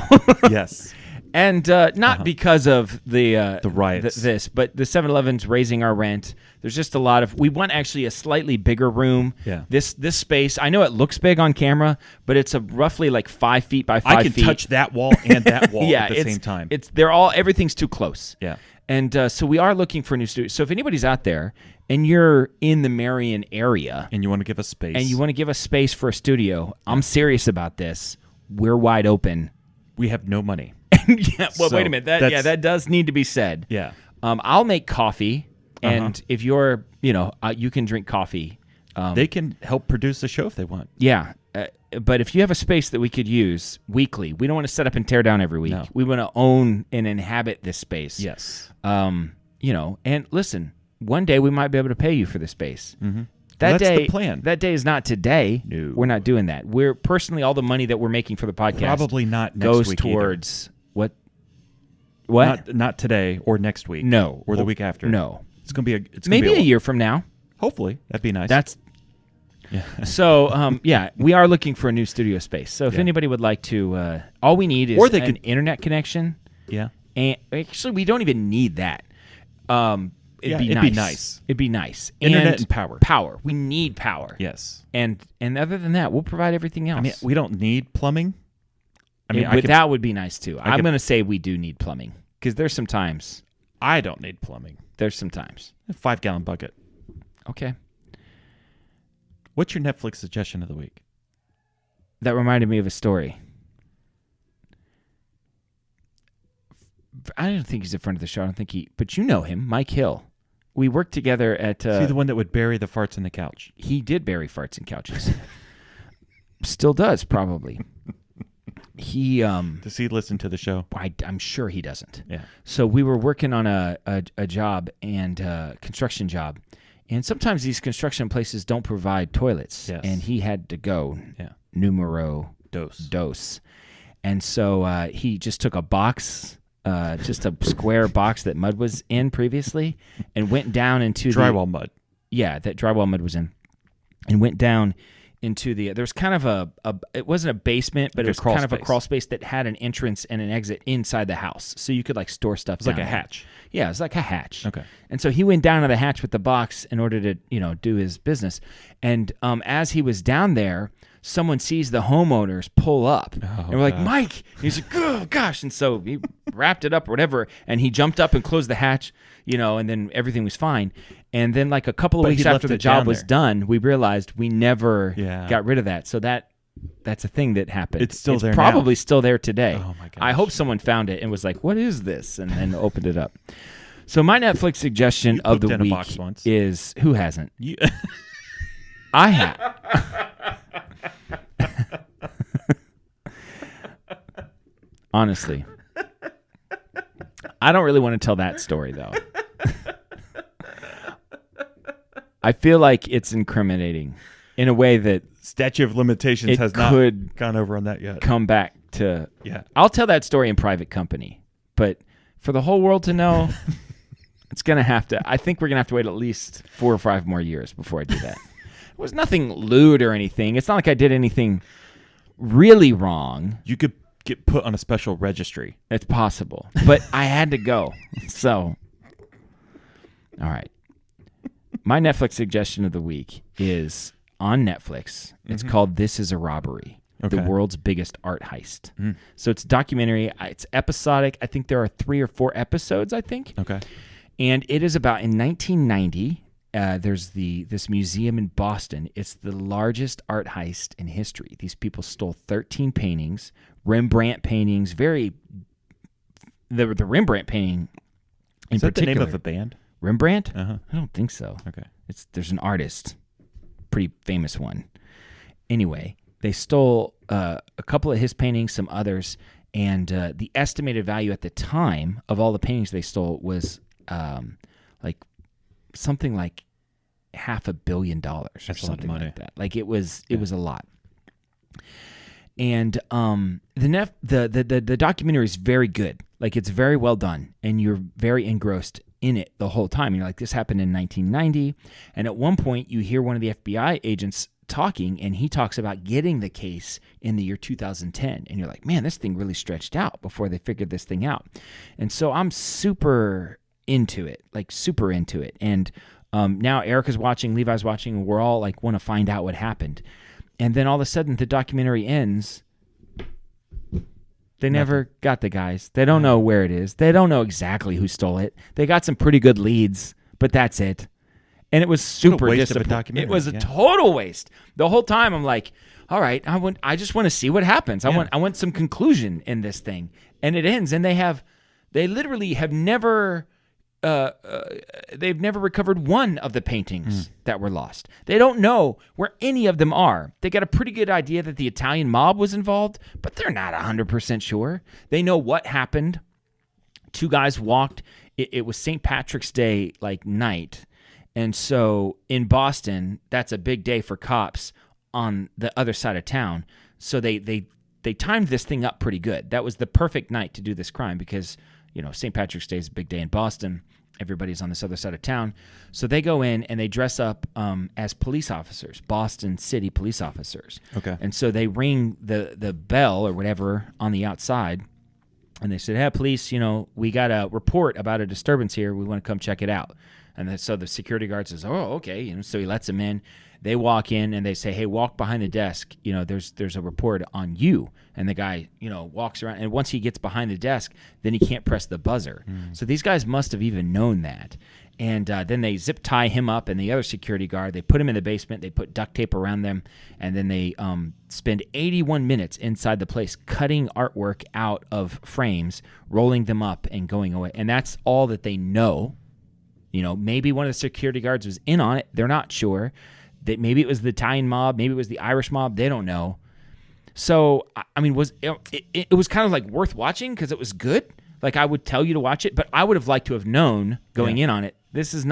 Yes. And not because of the riots. but the 7-Eleven's raising our rent. There's just a lot of. We want actually a slightly bigger room. Yeah. This space. I know it looks big on camera, but it's a roughly like 5 feet by 5 feet. I can touch that wall and that wall yeah, at the same time. Everything's too close. Yeah. And so we are looking for a new studio. So if anybody's out there and you're in the Marion area And you want to give us space. and you want to give us space for a studio, I'm serious about this. We're wide open. We have no money. Yeah, well, So wait a minute. That does need to be said. Yeah. I'll make coffee, and if you're, you can drink coffee. They can help produce the show if they want. Yeah, but if you have a space that we could use weekly, we don't want to set up and tear down every week. No. We want to own and inhabit this space. Yes. And listen, one day we might be able to pay you for the space. Mm-hmm. That's the plan. That day is not today. No. We're not doing that. We're personally, all the money that we're making for the podcast Probably not next goes week towards what? Not today or next week. No. Or the week after. No. It's gonna be a. It's Maybe gonna be a year from now. Hopefully, that'd be nice. That's so. We are looking for a new studio space. So if Yeah. anybody would like to, all we need is Or they an could- internet connection. yeah. And actually, we don't even need that. It'd be nice. It'd be nice. Internet and power. Power. We need power. Yes. And other than that, we'll provide everything else. I mean, we don't need plumbing. I mean, that would be nice too. I'm could- going to say we do need plumbing because there's some times. I don't need plumbing. There's some times. A 5-gallon bucket. Okay. What's your Netflix suggestion of the week? That reminded me of a story. I don't think he's a friend of the show. I don't think but you know him, Mike Hill. We worked together at. Is he the one that would bury the farts in the couch? He did bury farts in couches. Still does, probably. He. Does he listen to the show? I'm sure he doesn't. Yeah. So we were working on a job and construction job, and sometimes these construction places don't provide toilets. Yes. And he had to go. Yeah. Numero Dos. And so he just took a box. Just a square box that mud was in previously, and went down into Drywall mud. Yeah, that drywall mud was in, and went down into the. There was kind of it wasn't a basement, but Like it was a crawl kind of a space. crawl space that had an entrance and an exit inside the house, so you could like store stuff. It's like down a there. hatch. Yeah, it's like a hatch. Okay. And so he went down to the hatch with the box in order to do his business, and as he was down there, someone sees the homeowners pull up, and we're like, gosh. Mike. And he's like, oh gosh, and so he wrapped it up or whatever, and he jumped up and closed the hatch, and then everything was fine. And then like a couple of But weeks he after left the it job down was there. done, we realized we never Yeah. got rid of that. So that's a thing that happened. It's still there now. probably still there today. Oh, my I gosh. hope someone found it and was like, what is this? And then opened it up. So my Netflix suggestion of pooped the in a week box once. is, who hasn't? You, I have. Honestly. I don't really want to tell that story, though. I feel like it's incriminating in a way that statute of limitations It has not could gone over on that yet. come back to... Yeah. I'll tell that story in private company, but for the whole world to know, it's going to have to... I think we're going to have to wait at least 4 or 5 more years before I do that. It was nothing lewd or anything. It's not like I did anything really wrong. You could get put on a special registry. It's possible. But I had to go. So, all right. My Netflix suggestion of the week is on Netflix. It's called This Is a Robbery, the Okay. world's biggest art heist. So it's a documentary. It's episodic. I think there are 3 or 4 episodes, I think. Okay. And it is about in 1990. There's this museum in Boston. It's the largest art heist in history. These people stole 13 paintings, Rembrandt paintings. The Rembrandt painting in Is that the particular. name of a band? Rembrandt? Uh-huh. I don't think so. Okay. There's an artist, pretty famous one. Anyway, they stole a couple of his paintings, some others, and the estimated value at the time of all the paintings they stole was something like $500 million or That's a lot of something money. like that. Like it was a lot. And the documentary is very good. Like it's very well done, and you're very engrossed in it the whole time. You're like, this happened in 1990, and at one point you hear one of the FBI agents talking, and he talks about getting the case in the year 2010. And you're like, man, this thing really stretched out before they figured this thing out. And so I'm super into it, like super into it. And now Erica's watching, Levi's watching, and we're all like want to find out what happened. And then all of a sudden the documentary ends. They never got the guys. They don't know where it is. They don't know exactly who stole it. They got some pretty good leads, but that's it. And it was super disappointing. It was a total waste. The whole time I'm like, all right, I just want to see what happens. I want some conclusion in this thing. And it ends, and they literally have never they've never recovered one of the paintings that were lost. They don't know where any of them are. They got a pretty good idea that the Italian mob was involved, but they're not 100% sure. They know what happened. Two guys walked. It was St. Patrick's Day like night. And so in Boston, that's a big day for cops on the other side of town. So they timed this thing up pretty good. That was the perfect night to do this crime because, you know, St. Patrick's Day is a big day in Boston. Everybody's on this other side of town. So they go in and they dress up as police officers, Boston City police officers. Okay. And so they ring the bell or whatever on the outside. And they said, hey, police, you know, we got a report about a disturbance here. We want to come check it out. And so the security guard says, oh, okay. And so he lets them in. They walk in and they say, hey, walk behind the desk. You know, there's a report on you. And the guy, you know, walks around. And once he gets behind the desk, then he can't press the buzzer. So these guys must have even known that. And then they zip tie him up and the other security guard. They put him in the basement. They put duct tape around them. And then they spend 81 minutes inside the place cutting artwork out of frames, rolling them up and going away. And that's all that they know. You know, maybe one of the security guards was in on it. They're not sure. That maybe it was the Italian mob. Maybe it was the Irish mob. They don't know. So, I mean, it was kind of like worth watching because it was good. Like I would tell you to watch it, but I would have liked to have known going in on it. This is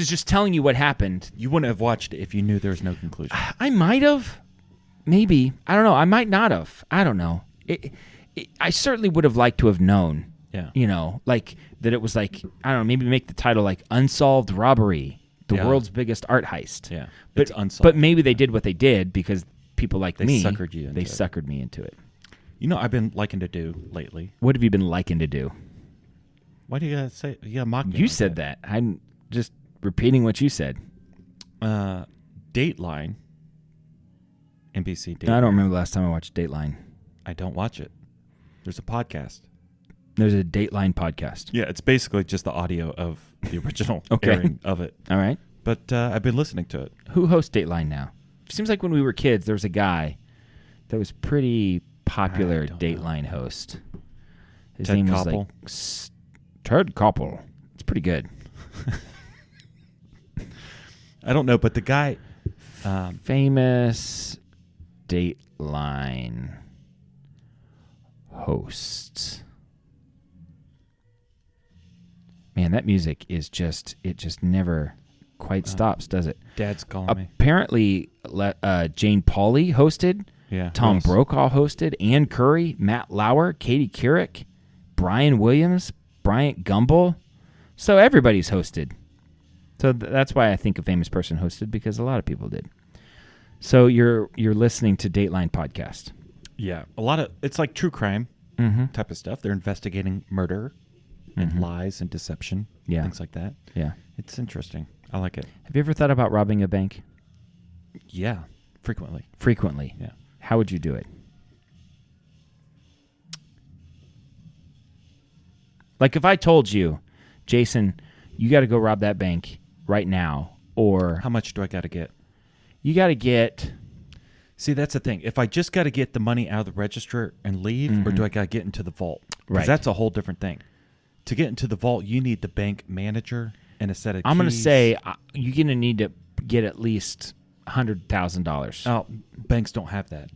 just telling you what happened. You wouldn't have watched it if you knew there was no conclusion. I might have. Maybe. I don't know. I might not have. I don't know. I certainly would have liked to have known. Yeah. You know, like that it was like, I don't know, maybe make the title like Unsolved Robbery, the world's biggest art heist. Yeah. But, It's unsolved. but maybe they did what they did because people like me, suckered you into they it. suckered me into it. You know, I've been liking to do lately. What have you been liking to do? Why do you gotta say? You gotta mock me. You like said that. I'm just repeating what you said. Dateline. NBC Dateline. I don't remember the last time I watched Dateline. I don't watch it. There's a podcast. There's a Dateline podcast. Yeah, it's basically just the audio of the original Okay. airing of it. All right. But I've been listening to it. Who hosts Dateline now? Seems like when we were kids, there was a guy that was pretty popular I don't Dateline host. His Ted name was Koppel? like Ted Koppel. It's pretty good. I don't know, but the guy, Famous Dateline hosts. Man, that music is just never quite stops, does it? Dad's calling me. Apparently, Jane Pauley hosted. Yeah. Tom Ross. Brokaw hosted. Ann Curry, Matt Lauer, Katie Couric, Brian Williams, Bryant Gumbel. So everybody's hosted. So that's why I think a famous person hosted, because a lot of people did. So you're listening to Dateline podcast. Yeah, a lot of it's like true crime type of stuff. They're investigating murder and lies and deception, Yeah. things like that. Yeah. It's interesting. I like it. Have you ever thought about robbing a bank? Yeah, frequently. Frequently. Yeah. How would you do it? Like if I told you, Jason, you got to go rob that bank right now, or How much do I got to get? you got to get... See, that's the thing. If I just got to get the money out of the register and leave, or do I got to get into the vault? Because Right. that's a whole different thing. To get into the vault, you need the bank manager and a set of I'm going to keys. say you're going to need to get at least $100,000. Oh, banks don't have that.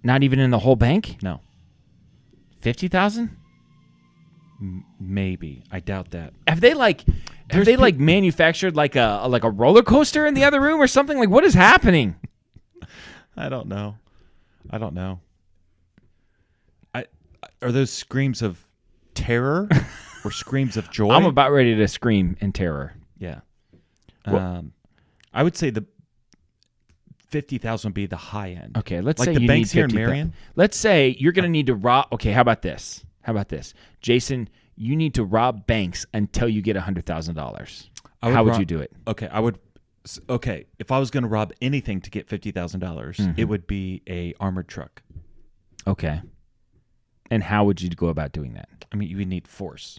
Not even in the whole bank? No. 50,000? Maybe. I doubt that. Have they manufactured like a roller coaster in the other room or something? Like what is happening? I don't know. Are those screams of terror or screams of joy? I'm about ready to scream in terror. Yeah. Well- I would say 50,000 would be the high end. Okay, let's like say the you banks need here in 50,000. Marion. Let's say you're going to need to rob. Okay, how about this? Jason, you need to rob banks until you get $100,000. How would you do it? Okay, I would. Okay, if I was going to rob anything to get $50,000, it would be a armored truck. Okay. And how would you go about doing that? I mean, you would need force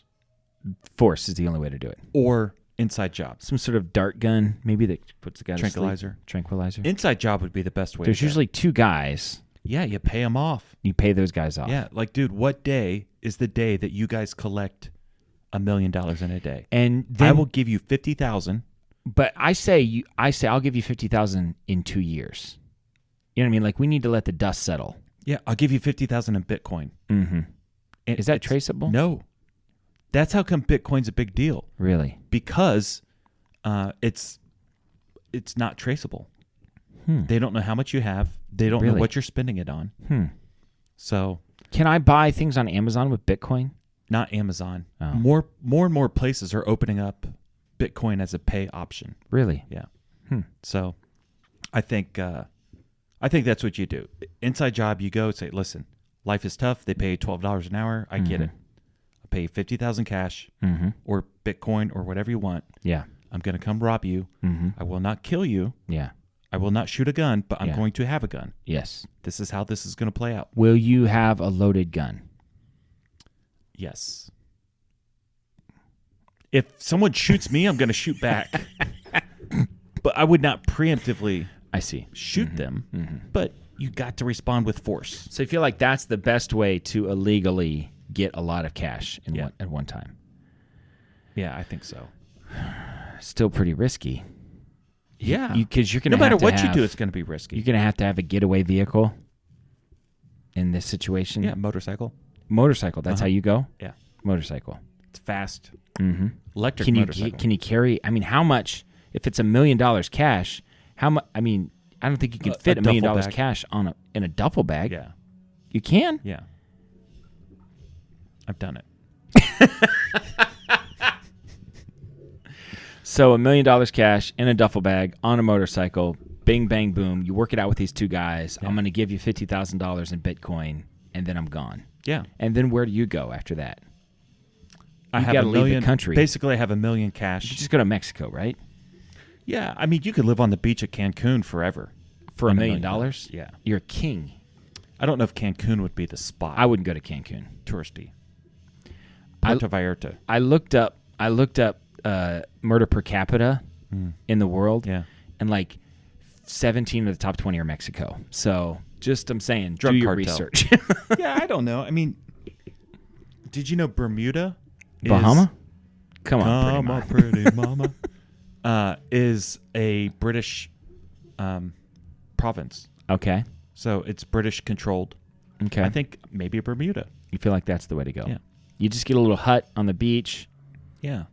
Force is the only way to do it. or inside job. Some sort of dart gun, maybe, that puts the guy to sleep. Tranquilizer. Tranquilizer. Inside job would be the best way. There's to go. usually 2 guys. Yeah, you pay them off. You pay those guys off. Yeah, like, dude, what day is the day that you guys collect $1 million in a day? And then, I will give you 50,000. but I say I'll give you 50,000 in 2 years. You know what I mean? Like, we need to let the dust settle. Yeah, I'll give you 50,000 in Bitcoin. Mm-hmm. And Is that it's- traceable? No. That's how come Bitcoin's a big deal. Really? Because it's not traceable. They don't know how much you have. They don't know Really? what you're spending it on. So Can I buy things on Amazon with Bitcoin? not Amazon. Oh. More and more places are opening up Bitcoin as a pay option. Really? Yeah. So I think that's what you do. Inside job, you go say, listen, life is tough. They pay $12 an hour. I get it. I'll pay you 50,000 cash or Bitcoin or whatever you want. Yeah. I'm going to come rob you. I will not kill you. Yeah. I will not shoot a gun, but I'm Yeah. going to have a gun. Yes. This is how this is going to play out. Will you have a loaded gun? Yes. If someone shoots me, I'm going to shoot back. But I would not preemptively I see. shoot them. But you got to respond with force. So you feel like that's the best way to illegally get a lot of cash Yeah. at one time. Yeah, I think so. Still pretty risky. Yeah. Because you're going No to matter have to what you have- do, it's going to be risky. You're going to have a getaway vehicle in this situation. Yeah, motorcycle. Motorcycle. That's how you go? Yeah. Motorcycle. It's fast. Mm-hmm. Electric Can motorcycle. you carry? I mean, how much? If it's $1 million cash, how much? I mean, I don't think you can fit a $1 million duffel bag. cash in a duffel bag. Yeah. You can. Yeah. I've done it. So $1 million cash in a duffel bag on a motorcycle. Bing bang boom. You work it out with these 2 guys. Yeah. I'm going to give you $50,000 in Bitcoin, and then I'm gone. Yeah. And then where do you go after that? I You have gotta $1 leave the million. country. Basically, I have $1 million You cash. just go to Mexico, right? Yeah. I mean, you could live on the beach at Cancun forever. For $1 On million? Yeah. You're a king. I don't know if Cancun would be the spot. I wouldn't go to Cancun. Touristy. I- Puerto Vallarta. I looked up murder per capita in the world. Yeah. And like 17 of the top 20 are Mexico. So just, I'm saying, Drug do your cartel. research. Yeah, I don't know. I mean, did you know Bermuda? Bahama? Come on, pretty mama. Is a British province. Okay. So it's British controlled. Okay. I think maybe Bermuda. You feel like that's the way to go. Yeah. You just get a little hut on the beach, Yeah.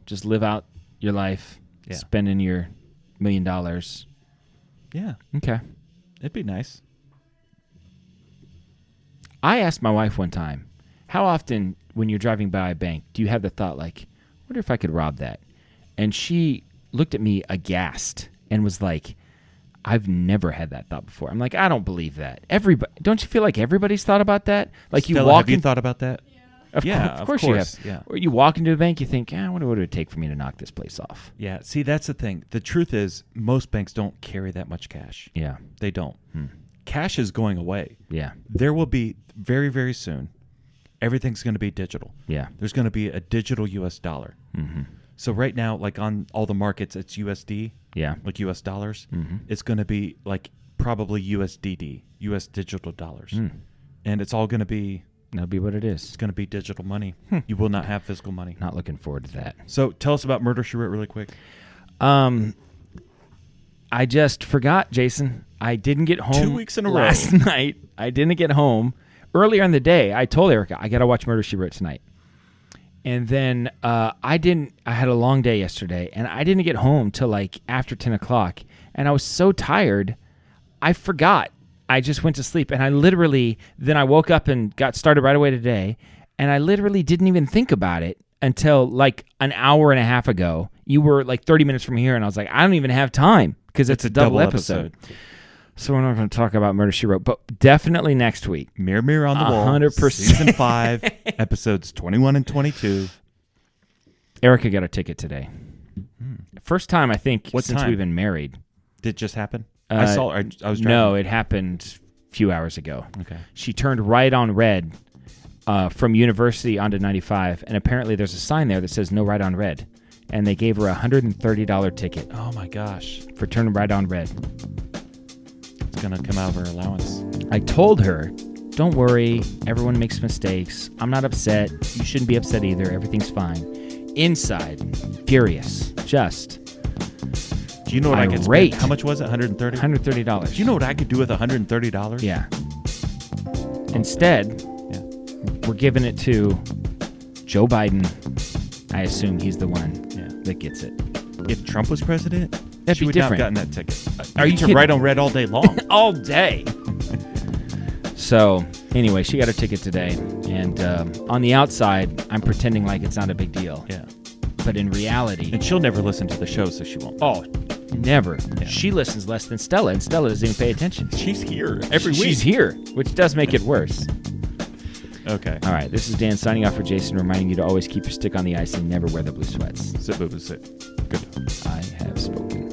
just live out your life, Yeah. spending your $1 million. Yeah. Okay. It'd be nice. I asked my wife one time, how often when you're driving by a bank, do you have the thought like, I wonder if I could rob that? And she looked at me aghast and was like, I've never had that thought before. I'm like, I don't believe that. Everybody, don't you feel like everybody's thought about that? Like Stella, you walk have you in, thought about that? of course you have. Yeah. Or you walk into a bank, you think, I wonder what it would take for me to knock this place off. Yeah. See, that's the thing. The truth is, most banks don't carry that much cash. Yeah. They don't. Cash is going away. Yeah. There will be very, very soon. Everything's going to be digital. Yeah. There's going to be a digital U.S. dollar. Mm-hmm. So right now, like on all the markets, it's USD, Yeah. like U.S. dollars. Mm-hmm. It's going to be like probably USDD, U.S. digital dollars, and it's all going to be. That'll be what it is. It's going to be digital money. You will not have physical money. Not looking forward to that. So tell us about Murder, She Wrote really quick. I just forgot, Jason. I didn't get home 2 weeks in a row. last night. I didn't get home. Earlier in the day, I told Erica, I got to watch Murder, She Wrote tonight. And then I had a long day yesterday, and I didn't get home till like after 10 o'clock. And I was so tired, I forgot. I just went to sleep. And then I woke up and got started right away today. And I literally didn't even think about it until like an hour and a half ago. You were like 30 minutes from here, and I was like, I don't even have time because it's a double episode. So we're not going to talk about Murder, She Wrote, but definitely next week. Mirror, Mirror on the Wall. 100%. Season 5, episodes 21 and 22. Erica got a ticket today. First time, I think, What since time? we've been married. Did it just happen? I saw. I was driving. No, it happened a few hours ago. Okay. She turned right on red from University onto 95, and apparently there's a sign there that says no right on red. And they gave her a $130 ticket Oh my gosh. for turning right on red. It's going to come out of her allowance. I told her, don't worry, everyone makes mistakes. I'm not upset. You shouldn't be upset either. Everything's fine. Inside, furious. Just Do you know what I could irate. spend? How much was it? $130? $130. Do you know what I could do with $130? Yeah. Instead, we're giving it to Joe Biden. I assume he's the one that gets it. If Trump was president, That'd she be would different. not have gotten that ticket. Are you to kidding? right on red all day long? All day. So, anyway, she got her ticket today. And on the outside, I'm pretending like it's not a big deal. Yeah. But in reality... And she'll never listen to the show, so she won't. Oh, never. Yeah. She listens less than Stella, and Stella doesn't even pay attention. She's here every week. She's here, which does make it worse. Okay. All right, this is Dan signing off for Jason, reminding you to always keep your stick on the ice and never wear the blue sweats. Sit, boo, sit. Good. I have spoken.